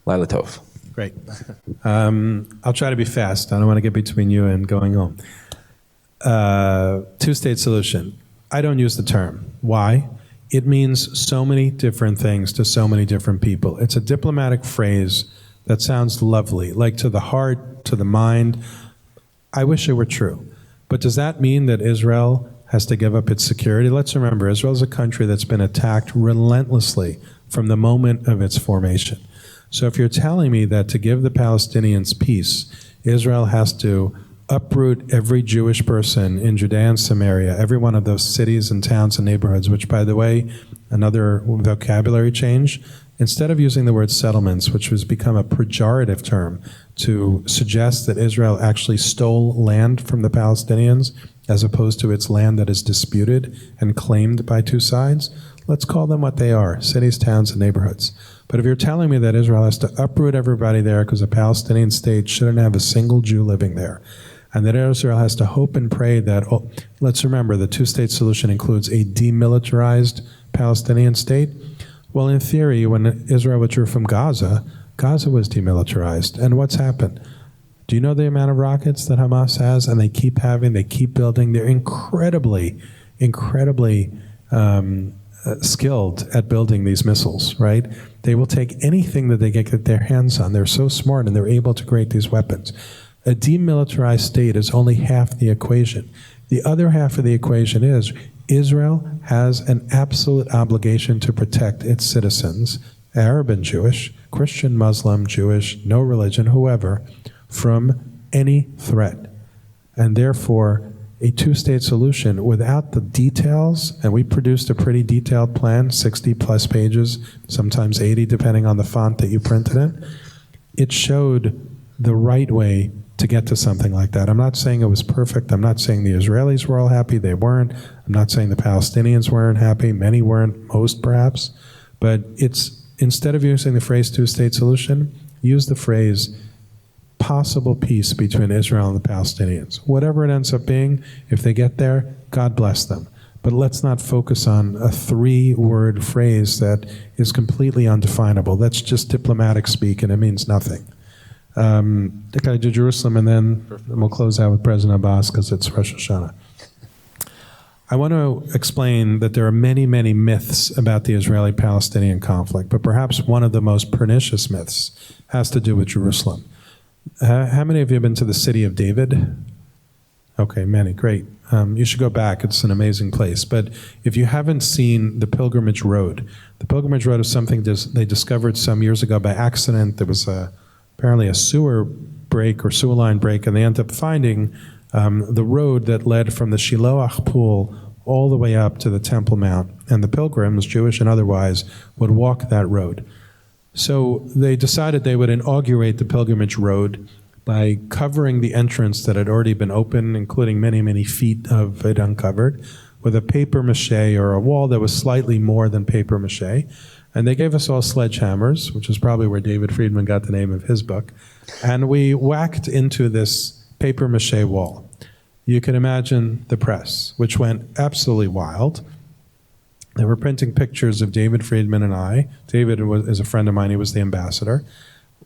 Laila Tov. Great. I'll try to be fast. I don't want to get between you and going home. Two-state solution. I don't use the term. Why? It means so many different things to so many different people. It's a diplomatic phrase that sounds lovely, like to the heart, to the mind. I wish it were true. But does that mean that Israel has to give up its security? Let's remember, Israel is a country that's been attacked relentlessly from the moment of its formation. So if you're telling me that to give the Palestinians peace, Israel has to uproot every Jewish person in Judea and Samaria, every one of those cities and towns and neighborhoods, which, by the way, another vocabulary change, instead of using the word settlements, which has become a pejorative term to suggest that Israel actually stole land from the Palestinians as opposed to its land that is disputed and claimed by two sides, let's call them what they are, cities, towns, and neighborhoods. But if you're telling me that Israel has to uproot everybody there because a Palestinian state shouldn't have a single Jew living there, and that Israel has to hope and pray that, let's remember, the two-state solution includes a demilitarized Palestinian state. Well, in theory, when Israel withdrew from Gaza, Gaza was demilitarized. And what's happened? Do you know the amount of rockets that Hamas has? And they keep having, they keep building. They're incredibly skilled at building these missiles, right? They will take anything that they get their hands on. They're so smart and they're able to create these weapons. A demilitarized state is only half the equation. The other half of the equation is Israel has an absolute obligation to protect its citizens, Arab and Jewish, Christian, Muslim, Jewish, no religion, whoever, from any threat. And therefore, a two-state solution without the details, and we produced a pretty detailed plan, 60 plus pages, sometimes 80 depending on the font that you printed in, it showed the right way to get to something like that. I'm not saying it was perfect. I'm not saying the Israelis were all happy. They weren't. I'm not saying the Palestinians weren't happy. Many weren't, most perhaps. But it's, instead of using the phrase two-state solution, use the phrase possible peace between Israel and the Palestinians. Whatever it ends up being, if they get there, God bless them. But let's not focus on a three-word phrase that is completely undefinable. That's just diplomatic speak, and it means nothing. Can I do Jerusalem, and then we'll close out with President Abbas because it's Rosh Hashanah. I want to explain that there are many, many myths about the Israeli-Palestinian conflict, but perhaps one of the most pernicious myths has to do with Jerusalem. How many of you have been to the city of David? Okay, many, great. You should go back, it's an amazing place. But if you haven't seen the Pilgrimage Road, the Pilgrimage Road is something they discovered some years ago by accident. There was apparently a sewer break or sewer line break, and they ended up finding the road that led from the Shiloach pool all the way up to the Temple Mount. And the pilgrims, Jewish and otherwise, would walk that road. So they decided they would inaugurate the Pilgrimage Road by covering the entrance that had already been open, including many, many feet of it uncovered, with a paper mache or a wall that was slightly more than paper mache. And they gave us all sledgehammers, which is probably where David Friedman got the name of his book. And we whacked into this paper mache wall. You can imagine the press, which went absolutely wild. They were printing pictures of David Friedman and I. David is a friend of mine, he was the ambassador.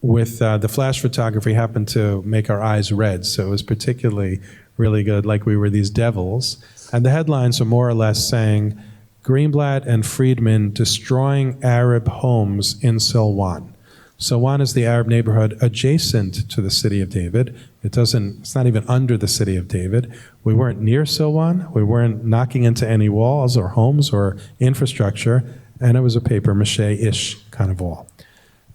With the flash photography happened to make our eyes red, so it was particularly really good, like we were these devils. And the headlines are more or less saying, Greenblatt and Friedman destroying Arab homes in Silwan. Silwan is the Arab neighborhood adjacent to the city of David. It's not even under the city of David. We weren't near Silwan. We weren't knocking into any walls or homes or infrastructure, and it was a paper mache-ish kind of wall.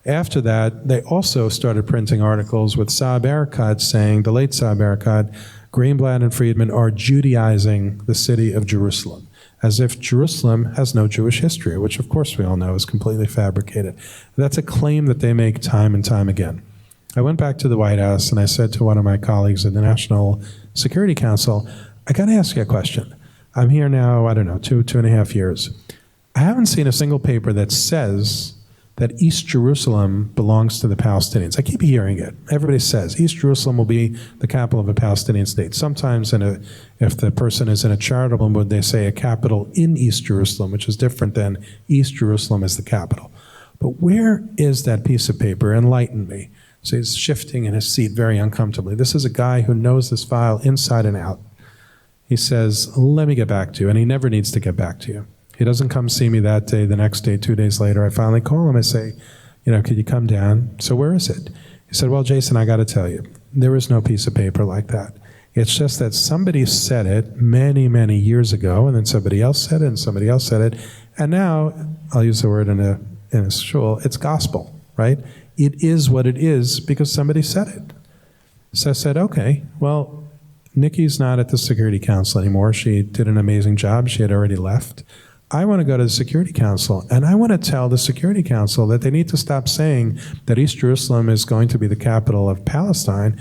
After that, they also started printing articles with Saab Erekat saying, the late Saab Erekat, Greenblatt and Friedman are Judaizing the city of Jerusalem, as if Jerusalem has no Jewish history, which of course we all know is completely fabricated. That's a claim that they make time and time again. I went back to the White House and I said to one of my colleagues at the National Security Council, I got to ask you a question. I'm here now, I don't know, 2.5 years. I haven't seen a single paper that says that East Jerusalem belongs to the Palestinians. I keep hearing it. Everybody says East Jerusalem will be the capital of a Palestinian state. Sometimes if the person is in a charitable mood, they say a capital in East Jerusalem, which is different than East Jerusalem as the capital. But where is that piece of paper? Enlighten me. So he's shifting in his seat very uncomfortably. This is a guy who knows this file inside and out. He says, let me get back to you. And he never needs to get back to you. He doesn't come see me that day, the next day, 2 days later. I finally call him. I say, could you come down? So where is it? He said, well, Jason, I got to tell you, there is no piece of paper like that. It's just that somebody said it many, many years ago, and then somebody else said it, and somebody else said it. And now, I'll use the word in a shul, it's gospel, right? It is what it is because somebody said it. So I said, okay, well, Nikki's not at the Security Council anymore. She did an amazing job. She had already left. I want to go to the Security Council, and I want to tell the Security Council that they need to stop saying that East Jerusalem is going to be the capital of Palestine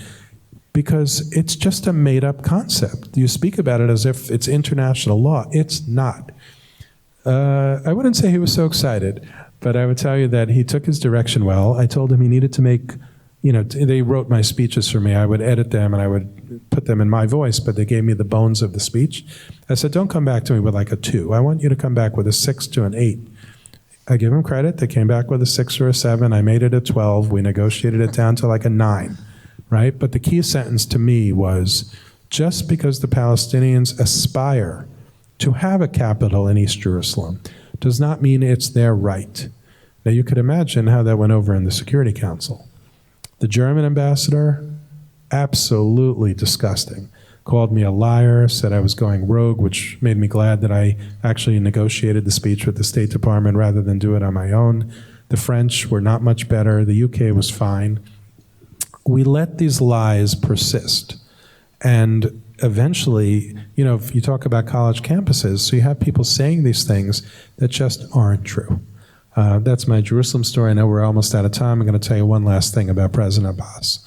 because it's just a made-up concept. You speak about it as if it's international law. It's not. I wouldn't say he was so excited, but I would tell you that he took his direction well. I told him he needed to make, they wrote my speeches for me. I would edit them and I would put them in my voice, but they gave me the bones of the speech. I said, don't come back to me with like a 2. I want you to come back with a 6 to an 8. I give them credit. They came back with a 6 or a 7. I made it a 12. We negotiated it down to like a 9, right? But the key sentence to me was, just because the Palestinians aspire to have a capital in East Jerusalem does not mean it's their right. Now you could imagine how that went over in the Security Council. The German ambassador, absolutely disgusting. called me a liar, said I was going rogue, which made me glad that I actually negotiated the speech with the State Department rather than do it on my own. The French were not much better. The UK was fine. We let these lies persist. And eventually, if you talk about college campuses, so you have people saying these things that just aren't true. That's my Jerusalem story. I know we're almost out of time. I'm going to tell you one last thing about President Abbas.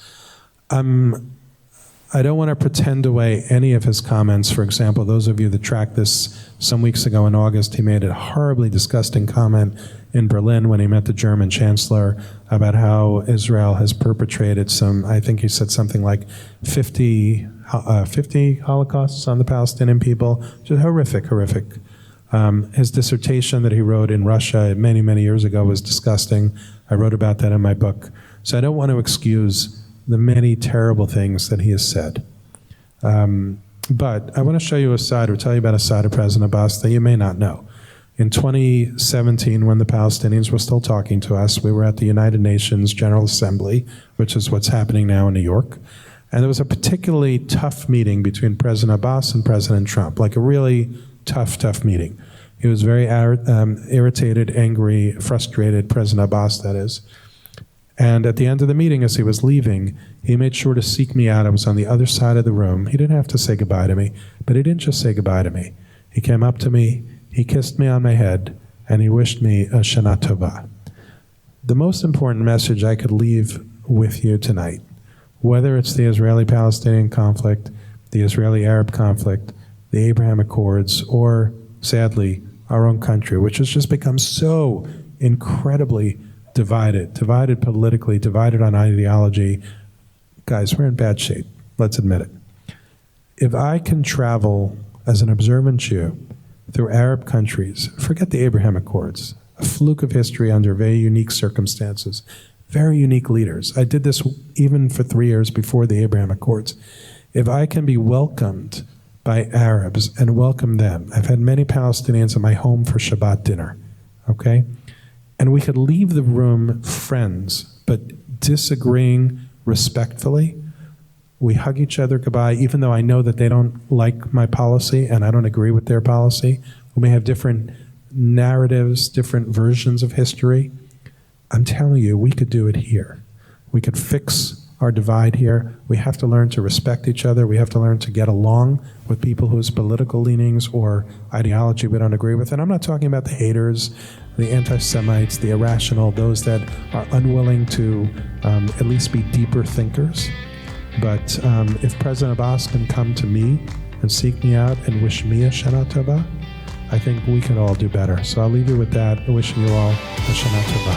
I don't want to pretend away any of his comments. For example, those of you that tracked this some weeks ago in August, he made a horribly disgusting comment in Berlin when he met the German chancellor about how Israel has perpetrated I think he said something like 50 Holocausts on the Palestinian people. Just horrific. His dissertation that he wrote in Russia many, many years ago was disgusting. I wrote about that in my book. So I don't want to excuse the many terrible things that he has said. But I want to show you tell you about a side of President Abbas that you may not know. In 2017, when the Palestinians were still talking to us, we were at the United Nations General Assembly, which is what's happening now in New York. And there was a particularly tough meeting between President Abbas and President Trump, like a really tough meeting. He was very irritated, angry, frustrated, President Abbas, that is. And at the end of the meeting, as he was leaving, he made sure to seek me out. I was on the other side of the room. He didn't have to say goodbye to me, but he didn't just say goodbye to me. He came up to me, he kissed me on my head, and he wished me a Shana Tova. The most important message I could leave with you tonight, whether it's the Israeli-Palestinian conflict, the Israeli-Arab conflict, the Abraham Accords, or, sadly, our own country, which has just become so incredibly divided politically, divided on ideology. Guys, we're in bad shape. Let's admit it. If I can travel as an observant Jew through Arab countries, forget the Abraham Accords, a fluke of history under very unique circumstances, very unique leaders. I did this even for 3 years before the Abraham Accords. If I can be welcomed by Arabs and welcome them, I've had many Palestinians in my home for Shabbat dinner, okay? And we could leave the room friends, but disagreeing respectfully. We hug each other goodbye, even though I know that they don't like my policy and I don't agree with their policy. We may have different narratives, different versions of history. I'm telling you, we could do it here. We could fix our divide here. We have to learn to respect each other. We have to learn to get along with people whose political leanings or ideology we don't agree with. And I'm not talking about the haters, the anti-Semites, the irrational, those that are unwilling to at least be deeper thinkers. But if President Abbas can come to me and seek me out and wish me a Shana Tova, I think we can all do better. So I'll leave you with that, wishing you all a Shana Tova.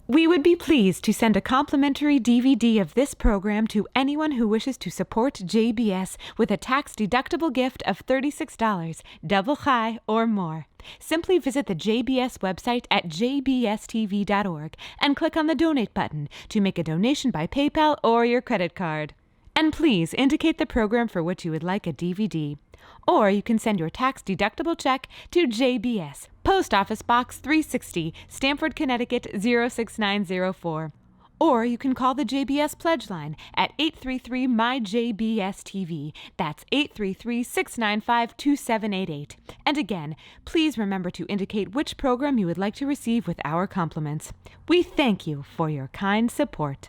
We would be pleased to send a complimentary DVD of this program to anyone who wishes to support JBS with a tax-deductible gift of $36, double high or more. Simply visit the JBS website at jbstv.org and click on the donate button to make a donation by PayPal or your credit card. And please indicate the program for which you would like a DVD. Or you can send your tax-deductible check to JBS, Post Office Box 360, Stamford, Connecticut 06904. Or you can call the JBS Pledge Line at 833-MY-JBS-TV. That's 833-695-2788. And again, please remember to indicate which program you would like to receive with our compliments. We thank you for your kind support.